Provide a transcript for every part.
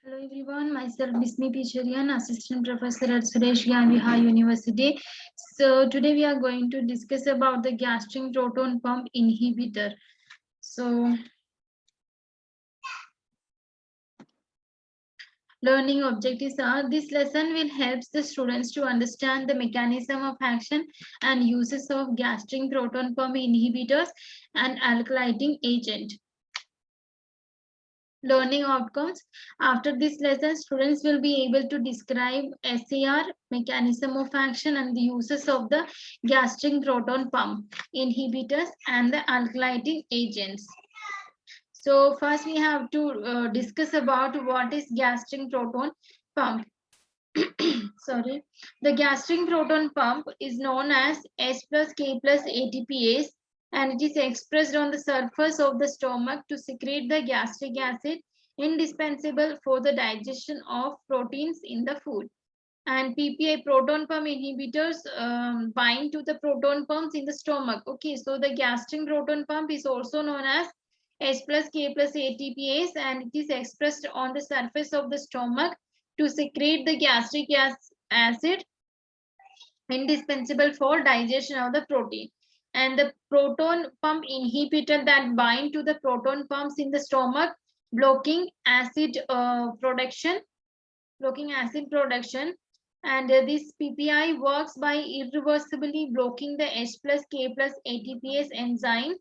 Hello everyone, myself Bismi Picharian, Assistant Professor at Suresh Gandhi High University. So today we are going to discuss about the gastric proton pump inhibitor. So learning objectives are this lesson will help the students to understand the mechanism of action and uses of gastric proton pump inhibitors and alkylating agent. Learning outcomes. After this lesson, students will be able to describe SAR, mechanism of action, and the uses of the gastric proton pump inhibitors and the alkylating agents. So first we have to discuss about what is gastric proton pump. Sorry, the gastric proton pump is known as H plus K plus ATPase, and it is expressed on the surface of the stomach to secrete the gastric acid indispensable for the digestion of proteins in the food. And PPI, proton pump inhibitors, bind to the proton pumps in the stomach. Okay, so the gastric proton pump is also known as H plus K plus ATPase, and it is expressed on the surface of the stomach to secrete the gastric acid indispensable for digestion of the protein. And the proton pump inhibitor that bind to the proton pumps in the stomach, blocking acid production, and this PPI works by irreversibly blocking the H plus K plus ATPase enzyme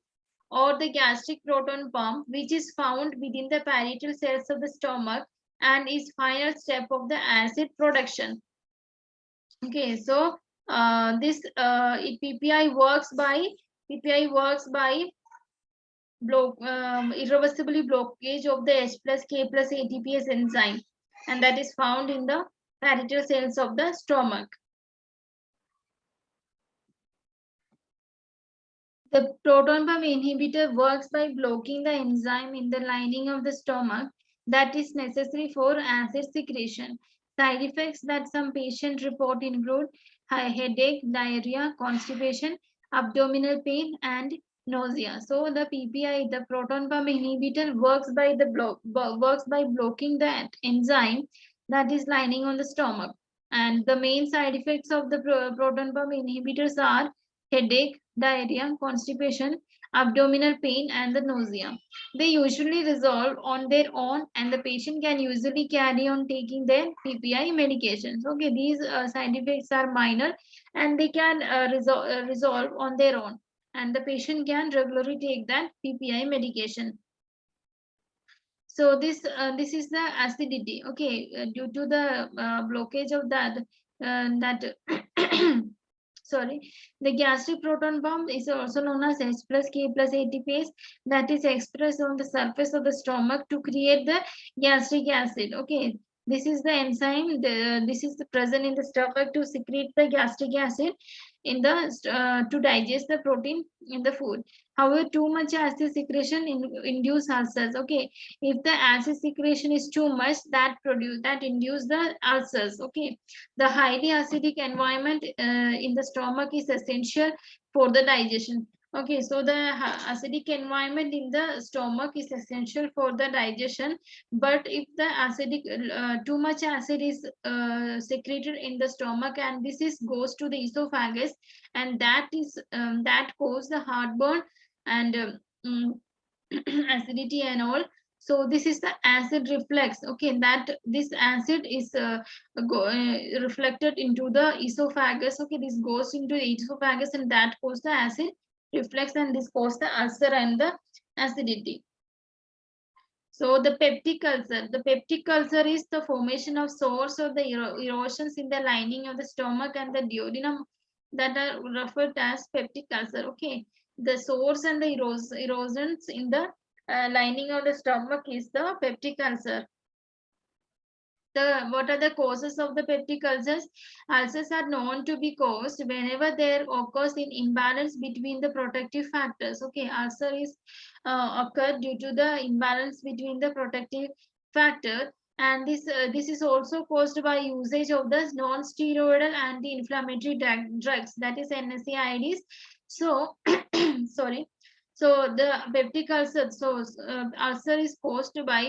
or the gastric proton pump, which is found within the parietal cells of the stomach and is final step of the acid production. Okay, so this PPI works by irreversibly blockage of the H plus K plus ATPase enzyme, and that is found in the parietal cells of the stomach. The proton pump inhibitor works by blocking the enzyme in the lining of the stomach that is necessary for acid secretion. Side effects that some patients report include headache, diarrhea, constipation, abdominal pain, and nausea. So the PPI, the proton pump inhibitor, works by blocking that enzyme that is lining on the stomach. And the main side effects of the proton pump inhibitors are headache, diarrhea, constipation, abdominal pain, and the nausea. They usually resolve on their own, and the patient can usually carry on taking their PPI medications. Okay, these side effects are minor and they can resolve on their own, and the patient can regularly take that PPI medication. So this is the acidity. Okay, due to the blockage of that sorry, the gastric proton pump is also known as H plus K plus ATPase that is expressed on the surface of the stomach to create the gastric acid. Okay, this is the enzyme. This is present in the stomach to secrete the gastric acid in the to digest the protein in the food. However, too much acid secretion induce ulcers. Okay, if the acid secretion is too much, that induce the ulcers. Okay, the highly acidic environment in the stomach is essential for the digestion. Okay, so the acidic environment in the stomach is essential for the digestion. But if the too much acid is secreted in the stomach, and this is goes to the esophagus, and that cause the heartburn and acidity and all. So this is the acid reflux. Okay, that this acid is reflected into the esophagus. Okay, this goes into the esophagus, and that causes the acid reflux, and this causes the ulcer and the acidity. So the peptic ulcer. The peptic ulcer is the formation of sores or the erosions in the lining of the stomach and the duodenum that are referred as peptic ulcer. Okay, the sores and the erosions in the lining of the stomach is the peptic ulcer. What are the causes of the peptic ulcers? Ulcers are known to be caused whenever there occurs an imbalance between the protective factors. Okay, ulcer is occurred due to the imbalance between the protective factor, and this is also caused by usage of the non-steroidal anti-inflammatory drugs, that is NSAIDs. So sorry. So the peptic ulcer, ulcer is caused by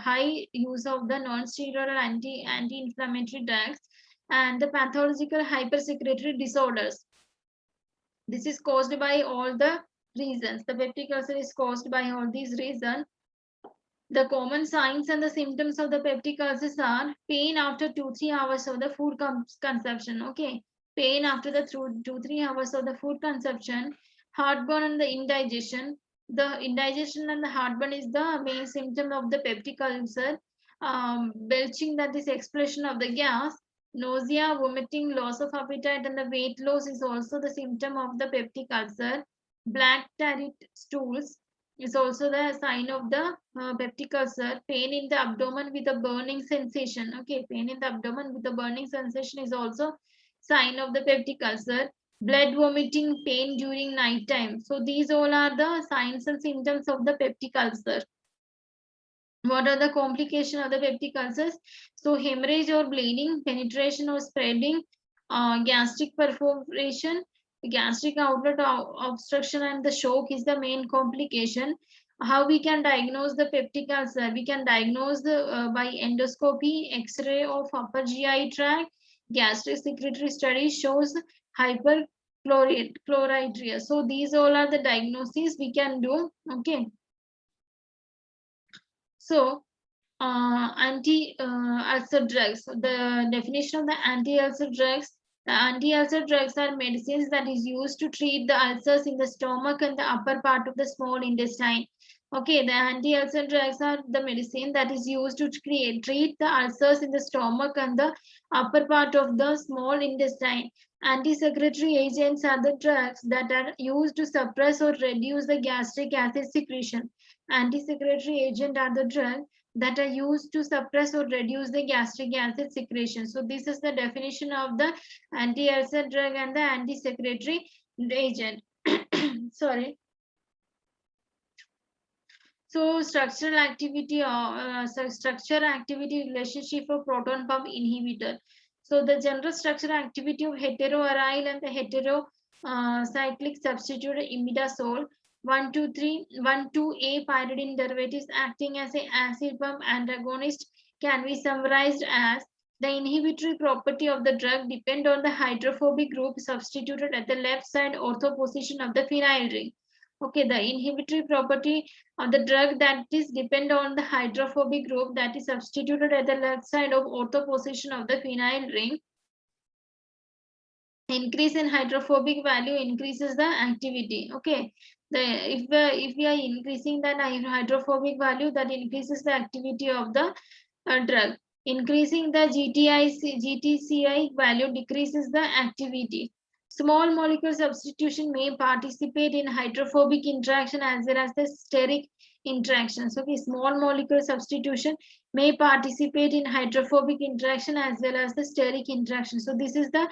high use of the non-steroidal anti-inflammatory drugs and the pathological hypersecretory disorders. This is caused by all the reasons. The peptic ulcer is caused by all these reasons. The common signs and the symptoms of the peptic ulcers are pain after 2-3 hours of the food consumption. Okay, pain after the 2-3 hours of the food consumption, heartburn and the indigestion. The indigestion and the heartburn is the main symptom of the peptic ulcer. Belching, that is expulsion of the gas. Nausea, vomiting, loss of appetite, and the weight loss is also the symptom of the peptic ulcer. Black tarry stools is also the sign of the peptic ulcer. Pain in the abdomen with a burning sensation. Okay, pain in the abdomen with a burning sensation is also sign of the peptic ulcer. Blood vomiting, pain during night time. So these all are the signs and symptoms of the peptic ulcer. What are the complications of the peptic ulcers? So hemorrhage or bleeding, penetration or spreading, gastric perforation, gastric outlet obstruction, and the shock is the main complication. How we can diagnose the peptic ulcer? We can diagnose the by endoscopy, X-ray of upper GI tract. Gastric secretory study shows hyperchlorhydria. So these all are the diagnoses we can do. Okay. So anti-ulcer drugs. The definition of the anti-ulcer drugs. The anti-ulcer drugs are medicines that is used to treat the ulcers in the stomach and the upper part of the small intestine. Okay, the anti-ulcer drugs are the medicine that is used to treat the ulcers in the stomach and the upper part of the small intestine. Anti-secretory agents are the drugs that are used to suppress or reduce the gastric acid secretion. Anti-secretory agent are the drugs that are used to suppress or reduce the gastric acid secretion. So this is the definition of the anti-ulcer drug and the anti-secretory agent. Sorry. So structural activity relationship for proton pump inhibitor. So the general structural activity of heteroaryl and the heterocyclic substitute imidazole 1,2,3 1,2-A pyridine derivatives acting as an acid pump antagonist can be summarized as the inhibitory property of the drug depend on the hydrophobic group substituted at the left side ortho position of the phenyl ring. Okay, the inhibitory property of the drug that is depend on the hydrophobic group that is substituted at the left side of ortho position of the phenyl ring. Increase in hydrophobic value increases the activity. Okay, if we are increasing the hydrophobic value, that increases the activity of the drug. Increasing the GTCI value decreases the activity. Small molecule substitution may participate in hydrophobic interaction as well as the steric interactions. Okay, small molecule substitution may participate in hydrophobic interaction as well as the steric interaction. So this is the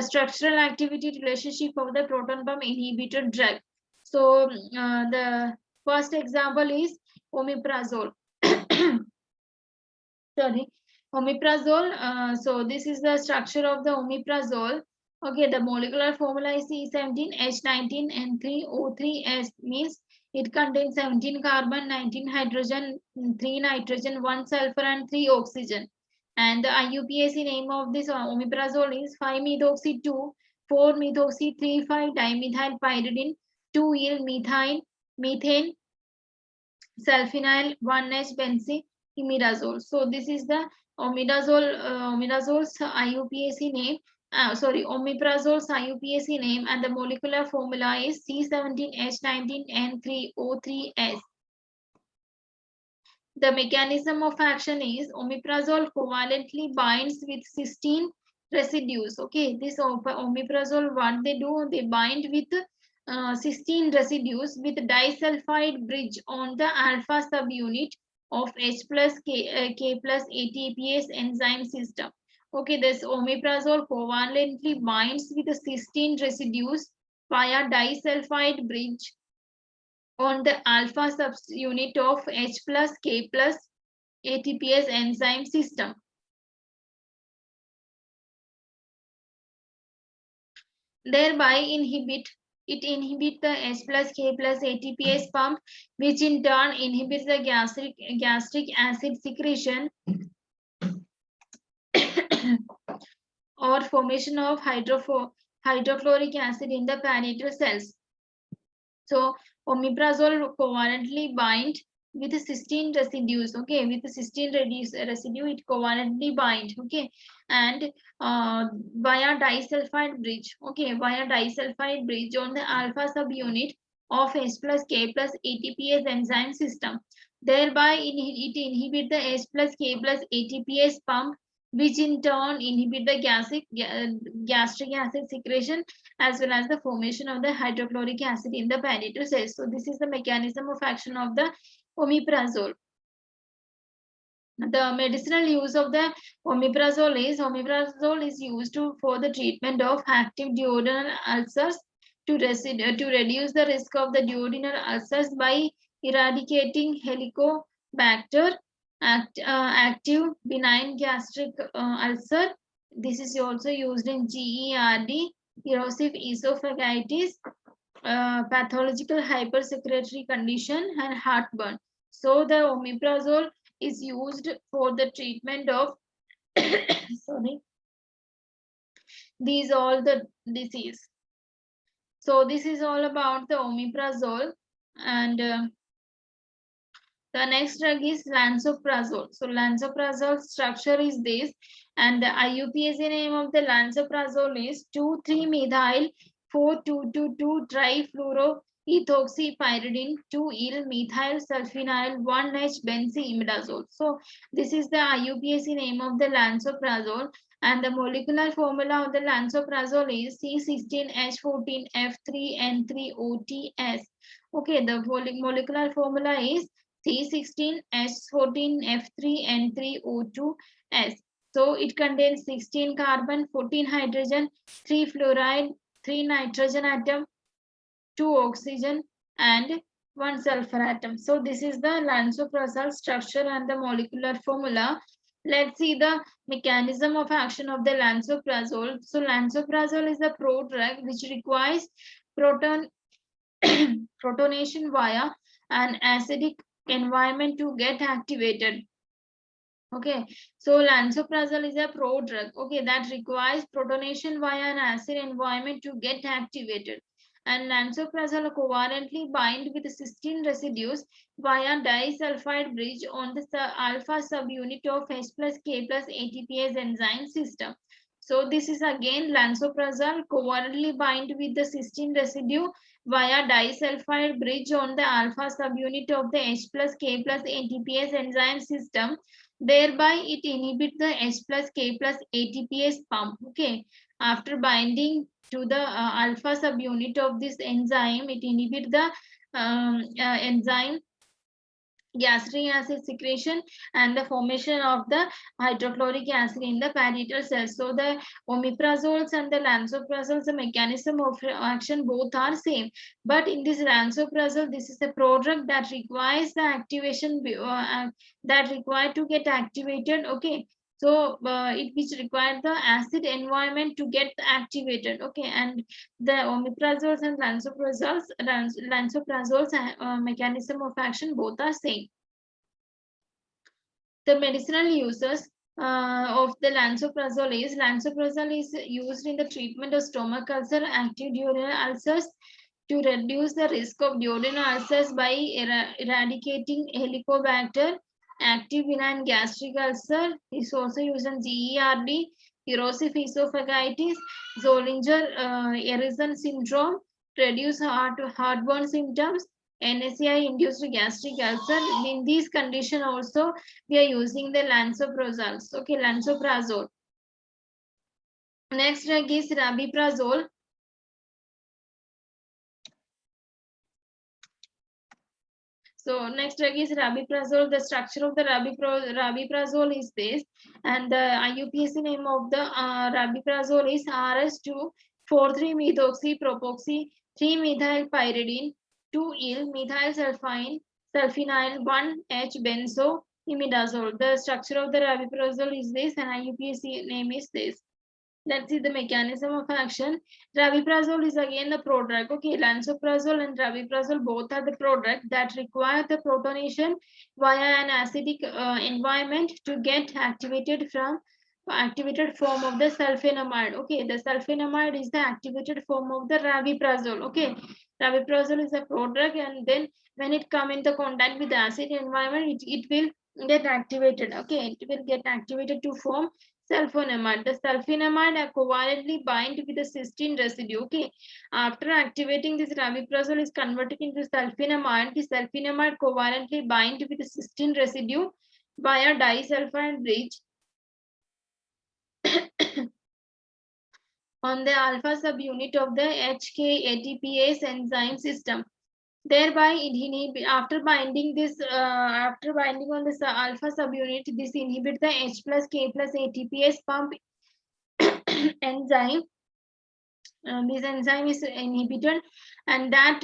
structural activity relationship of the proton pump inhibitor drug. So the first example is omeprazole. Sorry, omeprazole. So this is the structure of the omeprazole. Okay, the molecular formula is C17H19N3O3S, means it contains 17 carbon, 19 hydrogen, 3 nitrogen, 1 sulfur, and 3 oxygen. And the IUPAC name of this omeprazole is 5-methoxy-2, 4-methoxy-3,5-dimethyl-pyridine, 2-eel-methane, sulfinyl, 1H-benzene, imidazole. So this is the omeprazole's IUPAC name. Omeprazole's IUPAC name, and the molecular formula is C17H19N3O3S. The mechanism of action is omeprazole covalently binds with cysteine residues. Okay, this omeprazole, what they do, they bind with cysteine residues with disulfide bridge on the alpha subunit of H plus K plus ATPase enzyme system. Okay, this omeprazole covalently binds with the cysteine residues via disulfide bridge on the alpha subunit of H plus K plus ATPase enzyme system. Thereby inhibit it inhibits the H plus K plus ATPase pump, which in turn inhibits the gastric acid secretion or formation of hydrochloric acid in the parietal cells. So omeprazole covalently bind with cysteine residues. Okay, with cysteine residue, it covalently bind. Okay, and via disulfide bridge. Okay, via disulfide bridge on the alpha subunit of H plus K plus ATPase enzyme system. Thereby, it inhibits the H plus K plus ATPase pump, which in turn inhibit the gastric acid secretion as well as the formation of the hydrochloric acid in the parietal cells. So this is the mechanism of action of the omeprazole. The medicinal use of the omeprazole is used for the treatment of active duodenal ulcers to reduce the risk of the duodenal ulcers by eradicating Helicobacter active benign gastric ulcer. This is also used in GERD, erosive esophagitis, pathological hypersecretory condition, and heartburn. So the omeprazole is used for the treatment of sorry, these all the disease. So this is all about the omeprazole, and the next drug is lansoprazole. So lansoprazole structure is this, and the IUPAC name of the lansoprazole is 2,3-methyl 4,2,2 trifluoroethoxypyridine 2-il methyl sulfonyl 1H benzyimidazole. So this is the IUPAC name of the lansoprazole, and the molecular formula of the lansoprazole is C16H14F3N3OTS. Okay, the molecular formula is C16H14F3N3O2S. So it contains 16 carbon, 14 hydrogen, 3 fluoride, 3 nitrogen atom, 2 oxygen, and 1 sulfur atom. So this is the lansoprazole structure and the molecular formula. Let's see the mechanism of action of the lansoprazole. So lansoprazole is a prodrug which requires protonation via an acidic environment to get activated. Okay, so lansoprazole is a prodrug, okay, that requires protonation via an acid environment to get activated. And lansoprazole covalently bind with cysteine residues via disulfide bridge on the alpha subunit of H plus K plus ATPase enzyme system. So this is again lansoprazole covalently bind with the cysteine residue via disulfide bridge on the alpha subunit of the H plus K plus ATPase enzyme system. Thereby, it inhibits the H plus K plus ATPase pump. Okay, after binding to the alpha subunit of this enzyme, it inhibits the enzyme gastric acid secretion and the formation of the hydrochloric acid in the parietal cells. So the omeprazoles and the lansoprazoles, the mechanism of action both are same. But in this lansoprazole, this is a prodrug that requires the activation that required to get activated. Okay. So it which requires the acid environment to get activated. Okay, and the omeprazoles and lansoprazoles mechanism of action both are same. The medicinal uses of the lansoprazole is used in the treatment of stomach ulcer, active duodenal ulcers, to reduce the risk of duodenal ulcers by eradicating Helicobacter. Active benign gastric ulcer is also used in GERD, erosive esophagitis, Zollinger-Ellison syndrome, reduce heartburn symptoms, NSAI-induced gastric ulcer. In these conditions also, we are using the lansoprazole. Okay, lansoprazole. Next drug is rabiprazole. So next drug is rabiprazole. The structure of the rabiprazole is this, and the IUPAC name of the rabiprazole is RS2,4,3-methoxypropoxy 3-methylpyridine 2-il methyl sulfonyl 1H benzoimidazole. The structure of the rabiprazole is this, and IUPAC name is this. Let's see the mechanism of action. Rabiprazole is again the prodrug. Okay, lansoprazole and rabiprazole both are the prodrug that require the protonation via an acidic environment to get activated form of the sulfonamide. Okay, the sulfonamide is the activated form of the rabiprazole. Okay, rabiprazole is a prodrug, and then when it come into contact with the acid environment, it will get activated. Okay, it will get activated to form sulfonamide. The sulfonamide covalently bind with the cysteine residue. Okay, after activating this rabiprazole is converted into sulfonamide. The sulfonamide covalently bind with the cysteine residue via disulfide bridge on the alpha subunit of the HK-ATPase enzyme system. Thereby, after binding on this alpha subunit, this inhibits the H plus K plus ATPase pump enzyme. This enzyme is inhibited, and that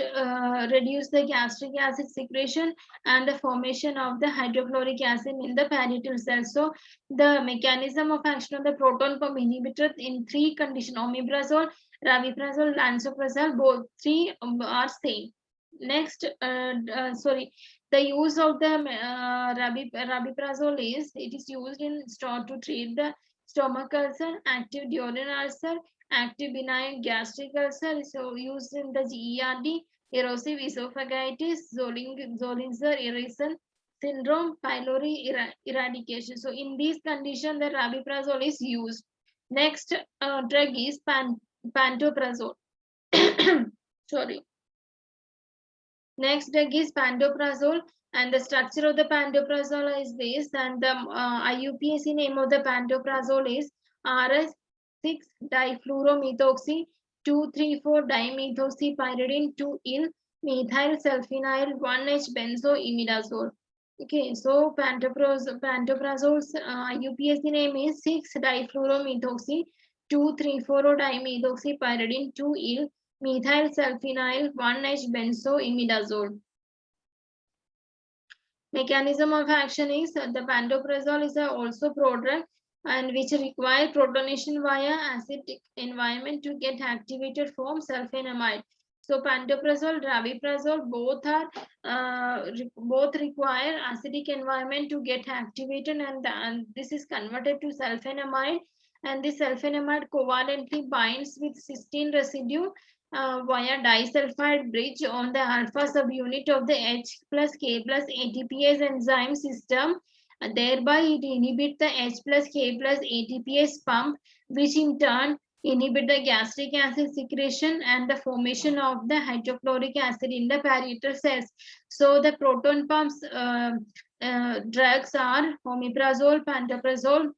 reduce the gastric acid secretion and the formation of the hydrochloric acid in the parietal cells. So the mechanism of action of the proton pump inhibitor in three conditions: omeprazole, rabiprazole, lansoprazole, both three are same. Next, the use of the rabiprazole is used to treat the stomach ulcer, active duodenal ulcer, active benign gastric ulcer, so used in the GERD, erosive esophagitis, Zollinger-Ellison syndrome, pylori eradication. So in these conditions, the rabiprazole is used. Next drug is pantoprazole. Sorry. Next drug is pantoprazole, and the structure of the pantoprazole is this, and the IUPAC name of the pantoprazole is RS6-difluoromethoxy 2,3,4-dimethoxypyridine 2-il methyl sulfonyl 1H-benzoimidazole. Okay, so pantoprazole's IUPAC name is 6-difluoromethoxy 2,3,4-dimethoxypyridine 2-il methyl sulfonyl 1H-benzoimidazole. Mechanism of action is the pantoprazole is also prodrug and which require protonation via acidic environment to get activated form sulfonamide. So pantoprazole, rabiprazole both require acidic environment to get activated, and this is converted to sulfonamide, and this sulfonamide covalently binds with cysteine residue via disulfide bridge on the alpha subunit of the H plus K plus ATPase enzyme system. Thereby, it inhibits the H plus K plus ATPase pump, which in turn inhibit the gastric acid secretion and the formation of the hydrochloric acid in the parietal cells. So the proton pumps drugs are omeprazole, pantoprazole,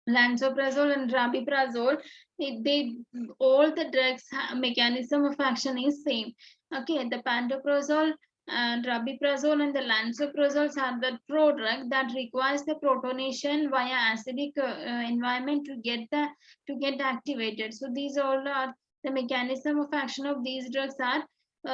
lansoprazole, and rabiprazole. All the drugs mechanism of action is same. Okay, the pantoprazole and rabiprazole and the lansoprazole are the prodrug that requires the protonation via acidic environment to get activated. So these all are the mechanism of action of these drugs are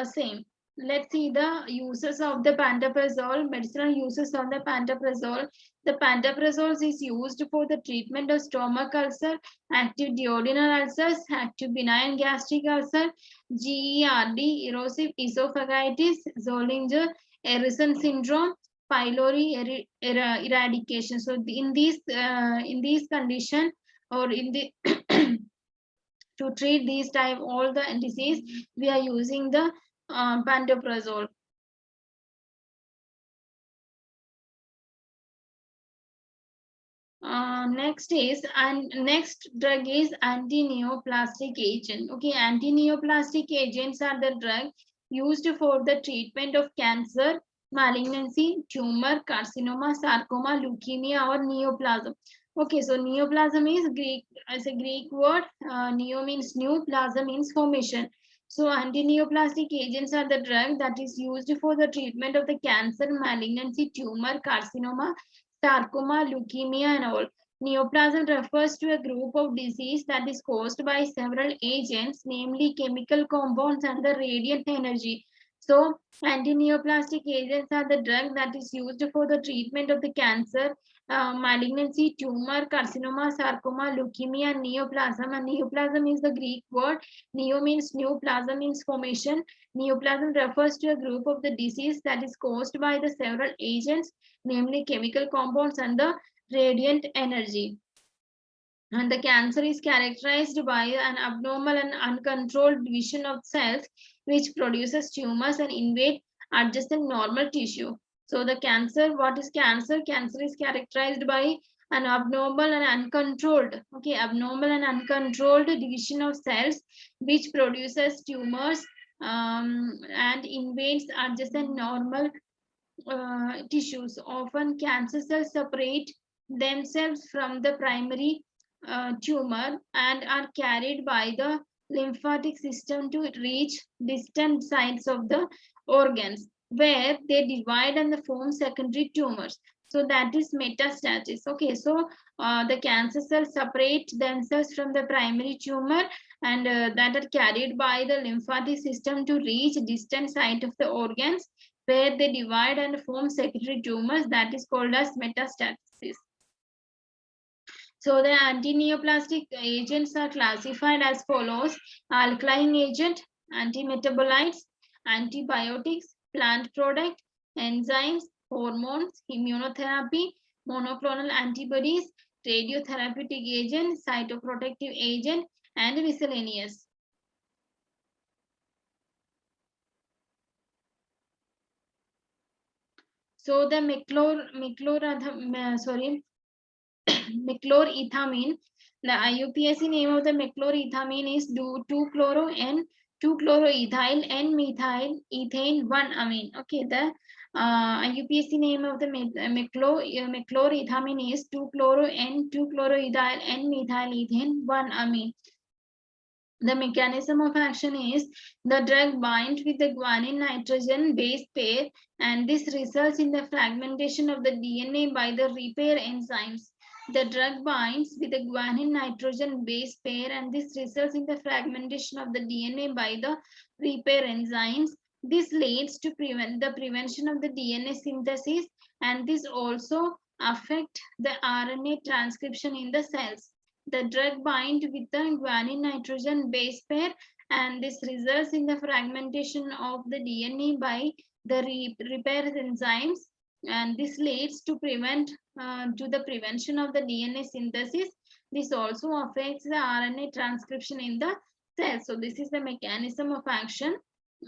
same. Let's see the uses of the pantoprazole, medicinal uses of the pantoprazole. The pantoprazole is used for the treatment of stomach ulcer, active duodenal ulcers, active benign gastric ulcer, GERD, erosive esophagitis, Zollinger-Ellison syndrome, pylori eradication. So in these conditions, or in the to treat these type all the disease, we are using the pantoprazole. Next drug is anti-neoplastic agent. Okay, anti-neoplastic agents are the drug used for the treatment of cancer, malignancy, tumor, carcinoma, sarcoma, leukemia, or neoplasm. Okay, so neoplasm is a Greek word. Neo means new, plasm means formation. So anti-neoplastic agents are the drug that is used for the treatment of the cancer, malignancy, tumor, carcinoma, sarcoma, leukemia, and all. Neoplasm refers to a group of disease that is caused by several agents, namely chemical compounds and the radiant energy. So anti-neoplastic agents are the drug that is used for the treatment of the cancer, malignancy, tumor, carcinoma, sarcoma, leukemia, neoplasm. And neoplasm is the Greek word. Neo means new, plasm means formation. Neoplasm refers to a group of the disease that is caused by the several agents, namely chemical compounds and the radiant energy. And the cancer is characterized by an abnormal and uncontrolled division of cells which produces tumors and invade adjacent normal tissue. So the cancer, what is cancer? Cancer is characterized by an abnormal and uncontrolled, okay, abnormal and uncontrolled division of cells which produces tumors and invades adjacent normal tissues. Often cancer cells separate themselves from the primary tumor and are carried by the lymphatic system to reach distant sites of the organs where they divide and form secondary tumors. So that is metastasis. Okay, so the cancer cells separate themselves from the primary tumor and that are carried by the lymphatic system to reach distant site of the organs where they divide and form secondary tumors, that is called as metastasis. So the anti-neoplastic agents are classified as follows: alkaline agent, antimetabolites, antibiotics, plant product, enzymes, hormones, immunotherapy, monoclonal antibodies, radiotherapeutic agent, cytoprotective agent, and miscellaneous. So the meclorethamine. The IUPAC name of the meclorethamine is 2-chloro and 2-chloroethyl and methyl ethane 1-amine. Okay, the IUPAC name of the meclorethamine is 2-chloro and 2-chloroethyl and methyl ethane 1-amine. The mechanism of action is the drug binds with the guanine nitrogen base pair, and this results in the fragmentation of the DNA by the repair enzymes. The drug binds with the guanine nitrogen base pair, and this results in the fragmentation of the DNA by the repair enzymes. This leads to the prevention of the DNA synthesis, and this also affects the RNA transcription in the cells. The drug binds with the guanine nitrogen base pair, and this results in the fragmentation of the DNA by the repair enzymes, and this leads to the prevention of the DNA synthesis. This also affects the RNA transcription in the cell. So this is the mechanism of action.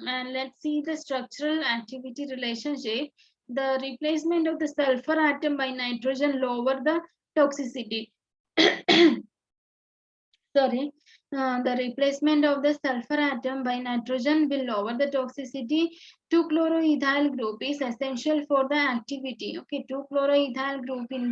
And let's see the structural activity relationship. The replacement of the sulfur atom by nitrogen lower the toxicity. Sorry, the replacement of the sulfur atom by nitrogen will lower the toxicity. 2-chloroethyl group is essential for the activity. Okay, 2-chloroethyl group in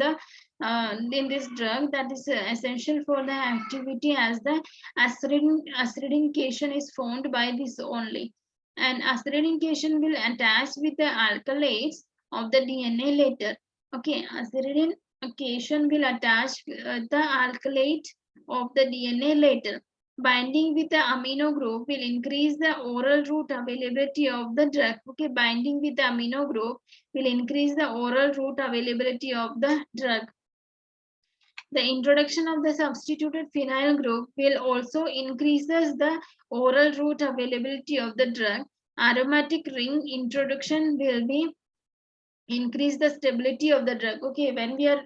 this drug, that is essential for the activity, as the acidification is found by this only. And acidification will attach with the alkylates of the DNA later. Okay, acidification will attach the alkylate of the DNA later. Binding with the amino group will increase the oral route availability of the drug. Okay, binding with the amino group will increase the oral route availability of the drug. The introduction of the substituted phenyl group will also increases the oral route availability of the drug. Aromatic ring introduction will be increase the stability of the drug. Okay, when we are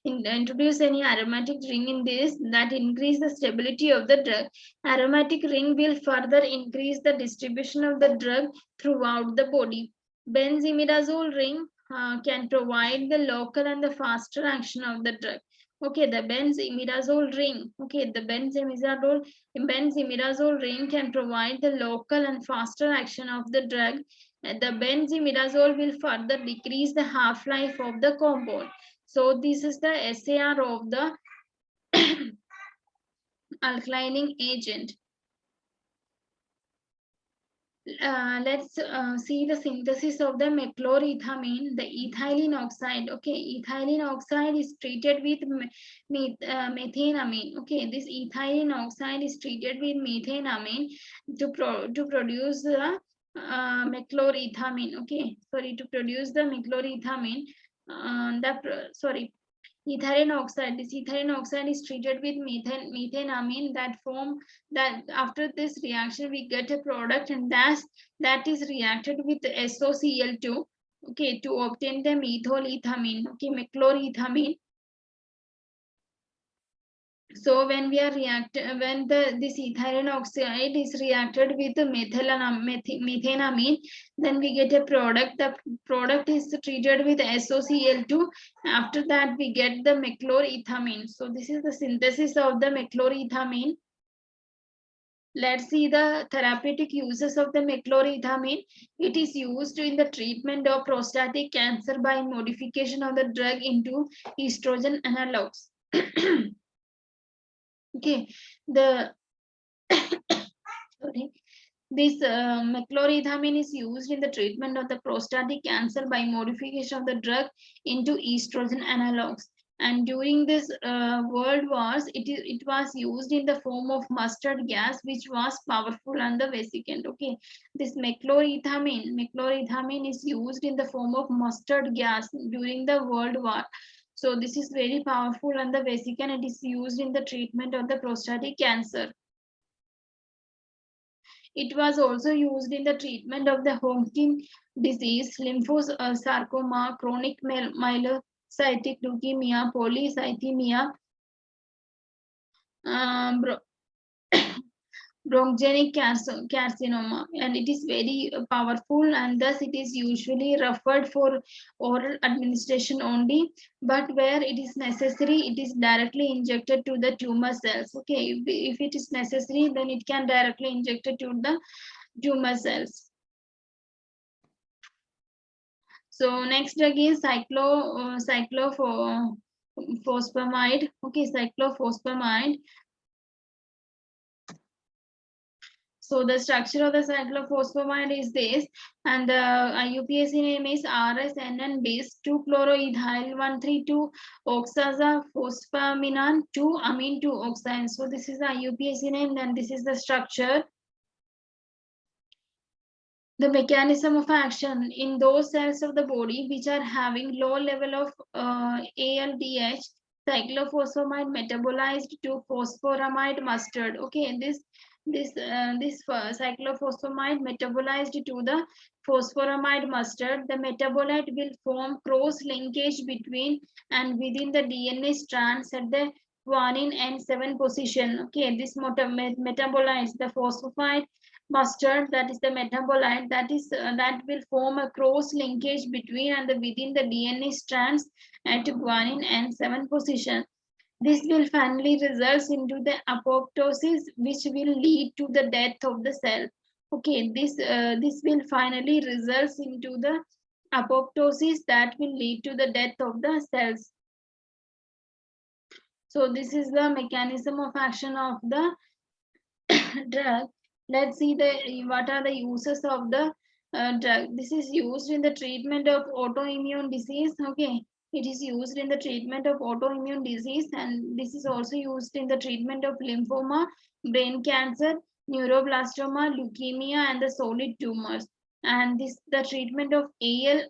introduce any aromatic ring in this, that increase the stability of the drug. Aromatic ring will further increase the distribution of the drug throughout the body. Benzimidazole ring can provide the local and the faster action of the drug. Okay, the benzimidazole ring. Okay, the benzimidazole ring can provide the local and faster action of the drug. The benzimidazole will further decrease the half-life of the compound. So this is the SAR of the alkylating agent. Let's see the synthesis of the meclorethamine, the ethylene oxide. Okay, ethylene oxide is treated with methenamine. Okay, this ethylene oxide is treated with methenamine to produce the mechlorethamine. Okay, sorry, to produce the mechlorethamine, ethylene oxide. This ethylene oxide is treated with methenamine that form that after this reaction we get a product, and that is reacted with SOCl2. Okay, to obtain the methylethamine. Okay, mechlorethamine. So when we are when this ethylene oxide is reacted with the methenamine, then we get a product. The product is treated with SOCl2. After that, we get the mechlorethamine. So this is the synthesis of the mechlorethamine. Let's see the therapeutic uses of the mechlorethamine. It is used in the treatment of prostatic cancer by modification of the drug into estrogen analogs. Okay, the sorry, this mechlorethamine is used in the treatment of the prostatic cancer by modification of the drug into estrogen analogs. And during this world wars, it was used in the form of mustard gas, which was powerful and the vesicant. Okay, this mechlorethamine is used in the form of mustard gas during the world war. So this is very powerful and the vesicant. It is used in the treatment of the prostatic cancer. It was also used in the treatment of the Hodgkin disease, lymphosarcoma, chronic myelocytic leukemia, polycythemia, bro bronchogenic carcinoma, and it is very powerful, and thus it is usually referred for oral administration only, but where it is necessary it is directly injected to the tumor cells. Okay, if it is necessary, then it can directly inject it to the tumor cells. So next drug is cyclophosphamide. Okay, cyclophosphamide. So the structure of the cyclophosphamide is this, and the IUPAC name is RSNN base 2-chloroethyl 132-oxazaphosphamine 2-amine 2-oxide. So this is the IUPAC name, and this is the structure. The mechanism of action in those cells of the body which are having low level of ALDH, cyclophosphamide metabolized to phosphoramide mustard. Okay, this cyclophosphamide metabolized to the phosphoramide mustard. The metabolite will form cross linkage between and within the DNA strands at the guanine N7 position. Okay, this metabolites the phosphide mustard, that is the metabolite that will form a cross linkage between and within the DNA strands at guanine N7 position. This will finally result into the apoptosis, which will lead to the death of the cell. Okay, this will finally result into the apoptosis that will lead to the death of the cells. So this is the mechanism of action of the drug. Let's see what are the uses of the drug. This is used in the treatment of autoimmune disease. Okay, it is used in the treatment of autoimmune disease, and this is also used in the treatment of lymphoma, brain cancer, neuroblastoma, leukemia, and the solid tumors. And this the treatment of AL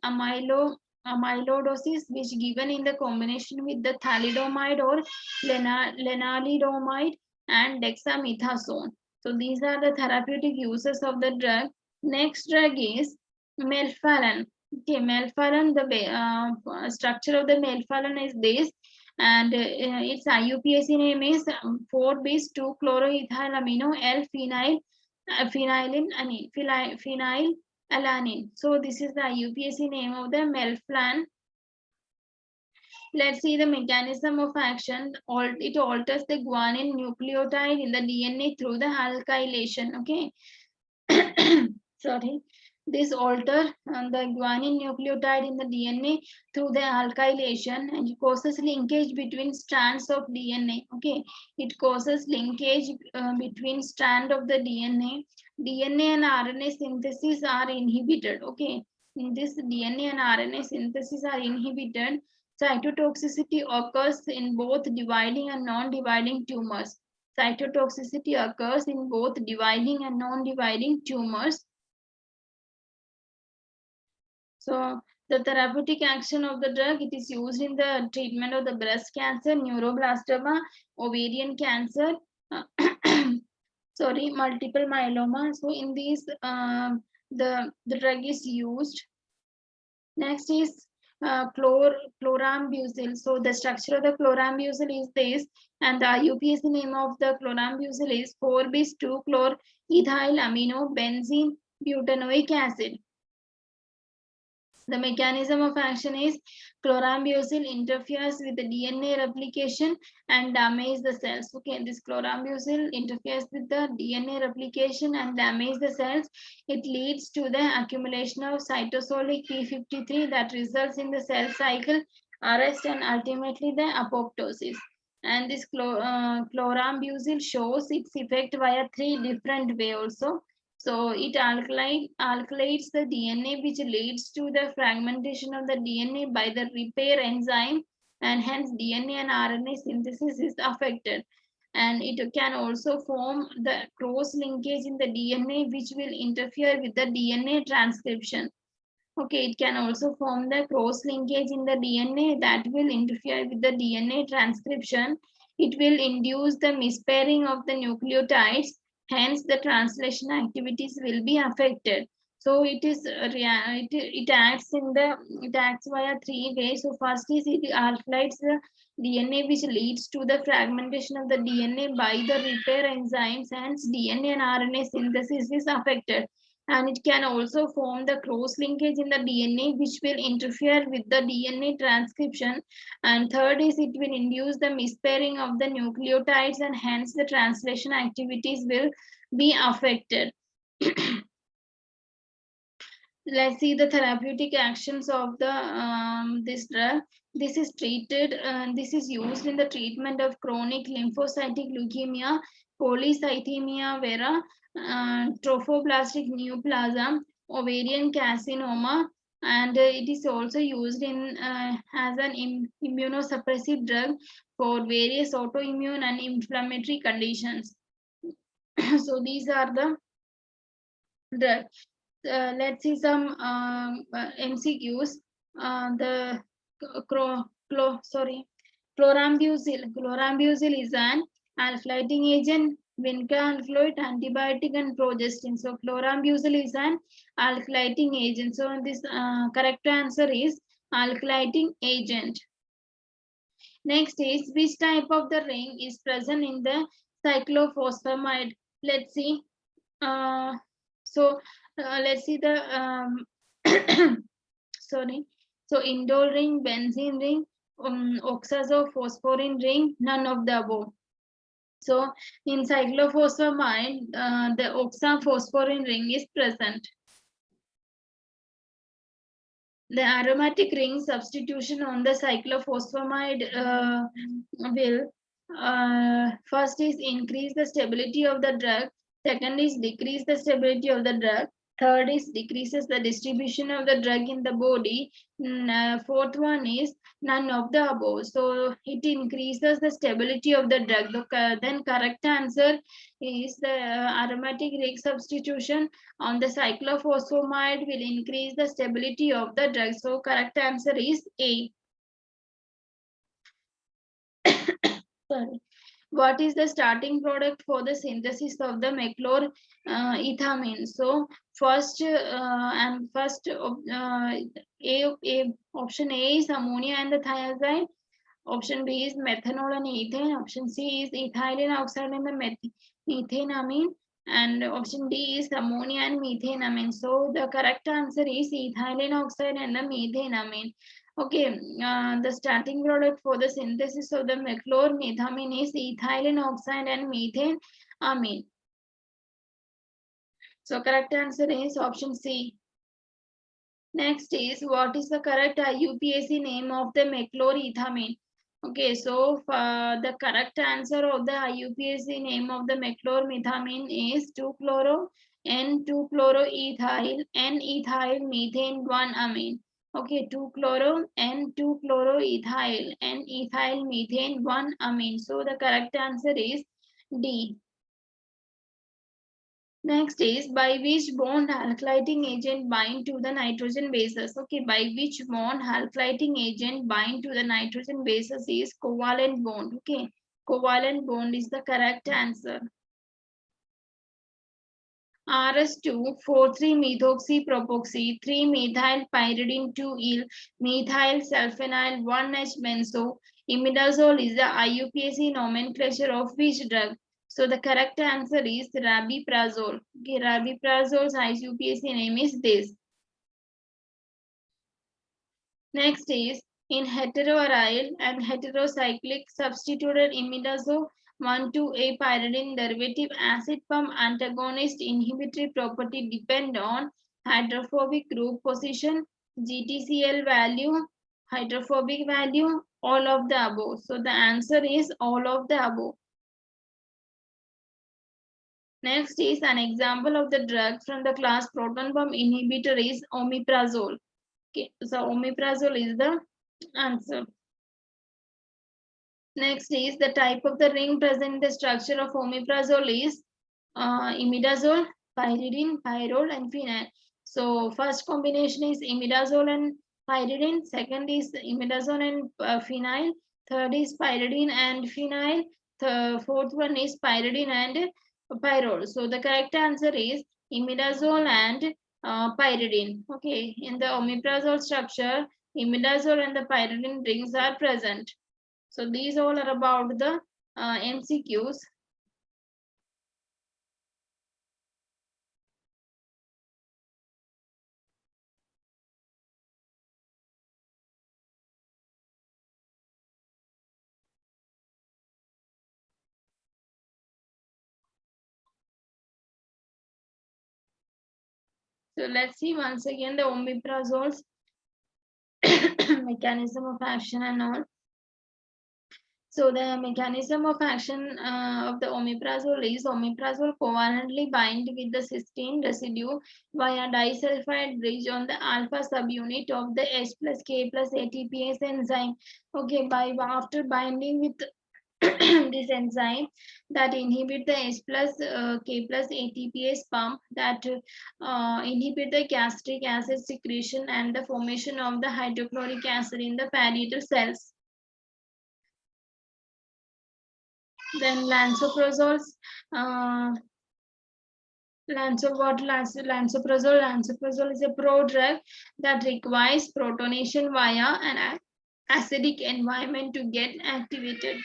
amyloidosis, which given in the combination with the thalidomide or lenalidomide and dexamethasone. So these are the therapeutic uses of the drug. Next drug is melphalan. Okay, melphalan, the structure of the melphalan is this, and its IUPAC name is 4-bis-2-chloroethylamino phenylalanine. So this is the IUPAC name of the melphalan. Let's see the mechanism of action. It alters the guanine nucleotide in the DNA through the alkylation. Okay. Sorry. This alter the guanine nucleotide in the DNA through the alkylation, and it causes linkage between strands of DNA. Okay. It causes linkage between strand of the DNA. DNA and RNA synthesis are inhibited. Okay. In this DNA and RNA synthesis are inhibited. Cytotoxicity occurs in both dividing and non-dividing tumors. Cytotoxicity occurs in both dividing and non-dividing tumors. So the therapeutic action of the drug, it is used in the treatment of the breast cancer, neuroblastoma, ovarian cancer, sorry, multiple myeloma. So in these, the drug is used. Next is chlorambucil. So the structure of the chlorambucil is this, and the IUPAC name of the chlorambucil is 4-bis-2-chloroethyl amino benzene butanoic acid. The mechanism of action is chlorambucil interferes with the DNA replication and damage the cells. Okay, this chlorambucil interferes with the DNA replication and damage the cells. It leads to the accumulation of cytosolic P53 that results in the cell cycle arrest and ultimately the apoptosis. And this chlorambucil shows its effect via 3 different ways also. So it alkylates the DNA, which leads to the fragmentation of the DNA by the repair enzyme, and hence DNA and RNA synthesis is affected. And it can also form the cross linkage in the DNA, which will interfere with the DNA transcription. Okay, it can also form the cross linkage in the DNA that will interfere with the DNA transcription. It will induce the mispairing of the nucleotides, hence the translation activities will be affected. So it acts via 3 ways. So first is it alkylates the DNA, which leads to the fragmentation of the DNA by the repair enzymes, hence DNA and RNA synthesis is affected. And it can also form the cross linkage in the DNA, which will interfere with the DNA transcription. And third is it will induce the mispairing of the nucleotides, and hence the translation activities will be affected. Let's see the therapeutic actions of the this drug. This is this is used in the treatment of chronic lymphocytic leukemia, polycythemia vera, trophoblastic neoplasm, ovarian carcinoma, and it is also used in as an immunosuppressive drug for various autoimmune and inflammatory conditions. So these are the drugs. Let's see some MCQs. The chlorambucil is an alkylating agent, vinca alkaloid, antibiotic, and progestin. So chlorambucil is an alkylating agent. So this correct answer is alkylating agent. Next is which type of the ring is present in the cyclophosphamide? Let's see. Let's see the sorry. So indole ring, benzene ring, oxazophosphorin ring, none of the above. So in cyclophosphamide, the oxaphosphorin ring is present. The aromatic ring substitution on the cyclophosphamide will first is increase the stability of the drug, second is decrease the stability of the drug, third is decreases the distribution of the drug in the body, fourth one is none of the above. So it increases the stability of the drug. Then correct answer is the aromatic ring substitution on the cyclophosphamide will increase the stability of the drug. So correct answer is A. Sorry. What is the starting product for the synthesis of the mechlor-ethamine? So first option A is ammonia and the thiazide. Option B is methanol and ethane. Option C is ethylene oxide and the methenamine. And option D is ammonia and methenamine. So the correct answer is ethylene oxide and the methenamine. Okay, the starting product for the synthesis of the mechlor-methamine is ethylene oxide and methenamine. So correct answer is option C. Next is what is the correct IUPAC name of the mechlor-ethamine? Okay, so the correct answer of the IUPAC name of the mechlor-methamine is 2-chloro N2-chloroethyl N-ethyl methane 1-amine. Okay, 2-chloro N2-chloroethyl N-ethyl methane 1-amine. So the correct answer is D. Next is by which bond alkylating agent bind to the nitrogen bases. Okay, by which bond alkylating agent bind to the nitrogen bases is covalent bond. Okay, covalent bond is the correct answer. RS2,4,3-methoxypropoxy, 3-methyl-pyridine-2-eel, methyl sulfonyl 1H-benzo. Imidazole is the IUPAC nomenclature of which drug? So the correct answer is rabiprazole. Okay, rabiprazole's IUPAC name is this. Next is in heteroaryl and heterocyclic substituted imidazole 1,2-A pyridine derivative acid pump antagonist inhibitory property depend on hydrophobic group position, GTCL value, hydrophobic value, all of the above. So the answer is all of the above. Next is an example of the drug from the class proton pump inhibitor is omeprazole. Okay, so omeprazole is the answer. Next is the type of the ring present in the structure of omeprazole is imidazole, pyridine, pyrrole, and phenyl. So first combination is imidazole and pyridine. Second is imidazole and phenyl. Third is pyridine and phenyl. The fourth one is pyridine and pyrrole. So the correct answer is imidazole and pyridine. Okay, in the omeprazole structure, imidazole and the pyridine rings are present. So these all are about the MCQs. So let's see once again the omeprazole's mechanism of action and all. So the mechanism of action of the omeprazole is omeprazole covalently bind with the cysteine residue via disulfide bridge on the alpha subunit of the H plus K plus ATPase enzyme. Okay, after binding with this enzyme that inhibit the H plus K plus ATPase pump that inhibit the gastric acid secretion and the formation of the hydrochloric acid in the parietal cells. Then lansoprozoles, lansoprazole is a prodrug that requires protonation via an acidic environment to get activated.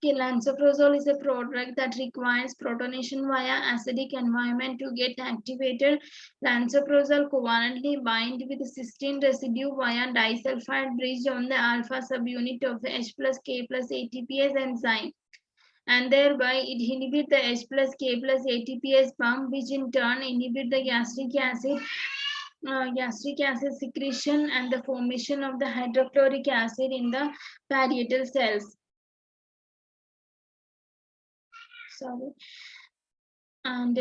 Lansoprazole is a prodrug that requires protonation via acidic environment to get activated. Lansoprazole covalently bind with cysteine residue via disulfide bridge on the alpha subunit of the H plus K plus ATPase enzyme, and thereby it inhibits the H plus K plus ATPase pump, which in turn inhibit the gastric acid secretion and the formation of the hydrochloric acid in the parietal cells. Sorry. And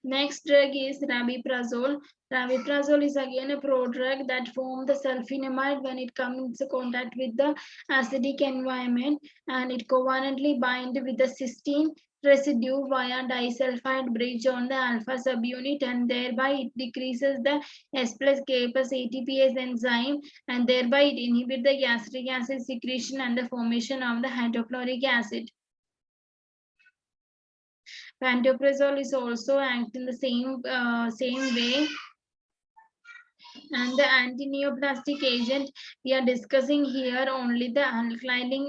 next drug is rabiprazole. Rabiprazole is again a prodrug that forms the sulfonamide when it comes into contact with the acidic environment, and it covalently binds with the cysteine residue via disulfide bridge on the alpha subunit, and thereby it decreases the S plus K plus ATPase enzyme, and thereby it inhibits the gastric acid secretion and the formation of the hydrochloric acid. Pantoprazole is also act in the same way. And the antineoplastic agent, we are discussing here only the alkylating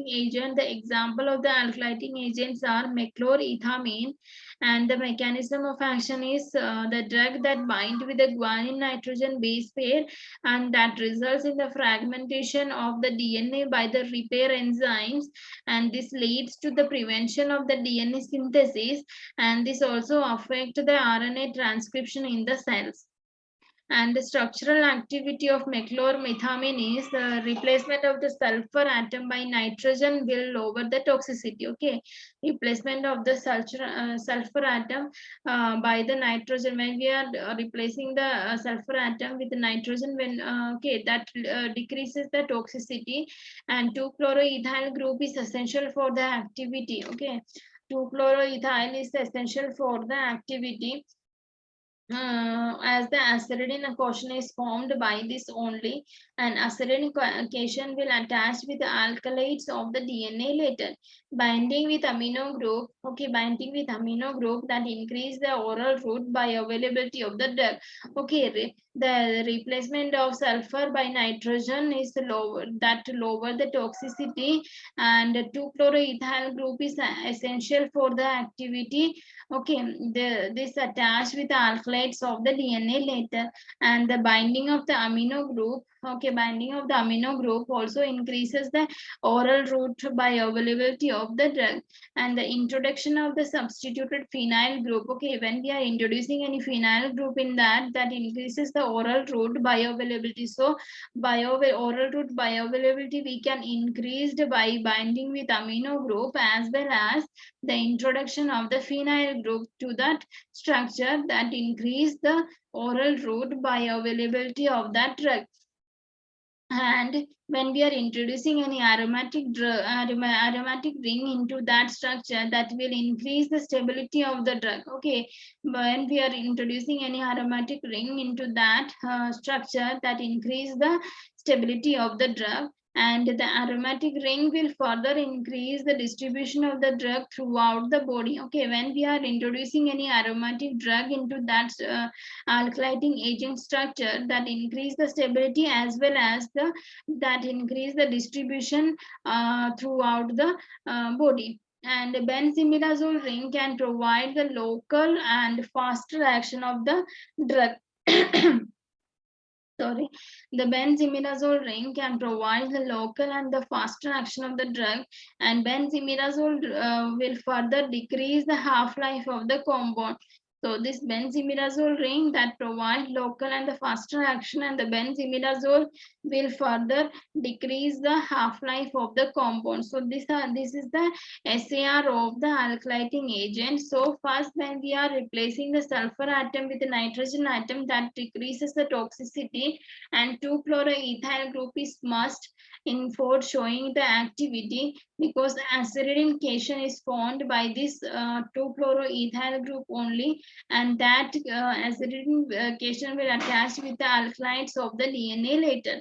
agent. The example of the alkylating agents are meclorethamine, and the mechanism of action is the drug that bind with the guanine nitrogen base pair, and that results in the fragmentation of the DNA by the repair enzymes, and this leads to the prevention of the DNA synthesis, and this also affects the RNA transcription in the cells. And the structural activity of mechlormethamine is the replacement of the sulfur atom by nitrogen will lower the toxicity. Okay, replacement of the sulfur atom by the nitrogen. When we are replacing the sulfur atom with the nitrogen, when okay, that decreases the toxicity. And 2-chloroethyl group is essential for the activity. Okay, 2-chloroethyl is essential for the activity, as the acidine cation is formed by this only, and acidine cation will attach with the alkaloids of the DNA later, binding with amino group. Okay, binding with amino group that increase the oral route bioavailability of the drug. Okay, the replacement of sulfur by nitrogen is lower, that lower the toxicity, and 2-chloroethyl group is essential for the activity. Okay, this attached with the alkylates of the DNA later, and the binding of the amino group. Okay, binding of the amino group also increases the oral route bioavailability of the drug, and the introduction of the substituted phenyl group. Okay, when we are introducing any phenyl group in that, that increases the oral route bioavailability. So oral route bioavailability we can increase by binding with amino group, as well as the introduction of the phenyl group to that structure that increase the oral route bioavailability of that drug. And when we are introducing any aromatic ring into that structure, that will increase the stability of the drug. Okay, when we are introducing any aromatic ring into that structure, that increase the stability of the drug, and the aromatic ring will further increase the distribution of the drug throughout the body. Okay, when we are introducing any aromatic drug into that alkylating agent structure, that increase the stability as well as the that increase the distribution throughout the body. And the benzimidazole ring can provide the local and faster action of the drug. Sorry, the benzimidazole ring can provide the local and the faster action of the drug, and benzimidazole will further decrease the half-life of the compound. So this benzimidazole ring that provides local and the faster action, and the benzimidazole will further decrease the half-life of the compound. So this is the SAR of the alkylating agent. So first, when we are replacing the sulfur atom with the nitrogen atom, that decreases the toxicity, and 2-chloroethyl group is must in for showing the activity, because the acidine cation is formed by this 2-chloroethyl group only, and that acidine cation will attach with the alkylates of the DNA later.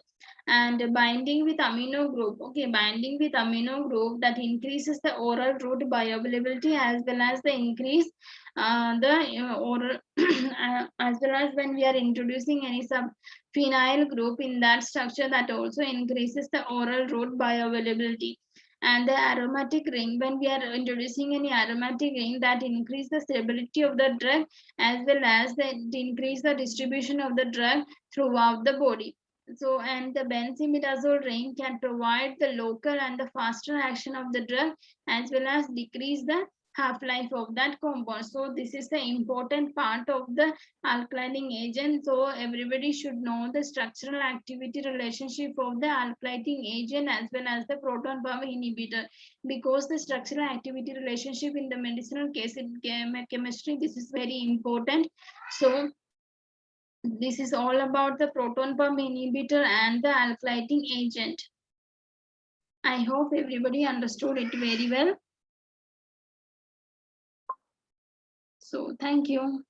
And binding with amino group. Okay, binding with amino group that increases the oral route bioavailability, as well as the increase the oral as well as when we are introducing any sub phenyl group in that structure, that also increases the oral route bioavailability. And the aromatic ring, when we are introducing any aromatic ring, that increase the stability of the drug, as well as the increase the distribution of the drug throughout the body. So, and the benzimidazole ring can provide the local and the faster action of the drug, as well as decrease the half-life of that compound. So this is the important part of the alkylating agent. So everybody should know the structural activity relationship of the alkylating agent as well as the proton pump inhibitor, because the structural activity relationship in the medicinal case in chemistry, this is very important. So this is all about the proton pump inhibitor and the alkylating agent. I hope everybody understood it very well. So thank you.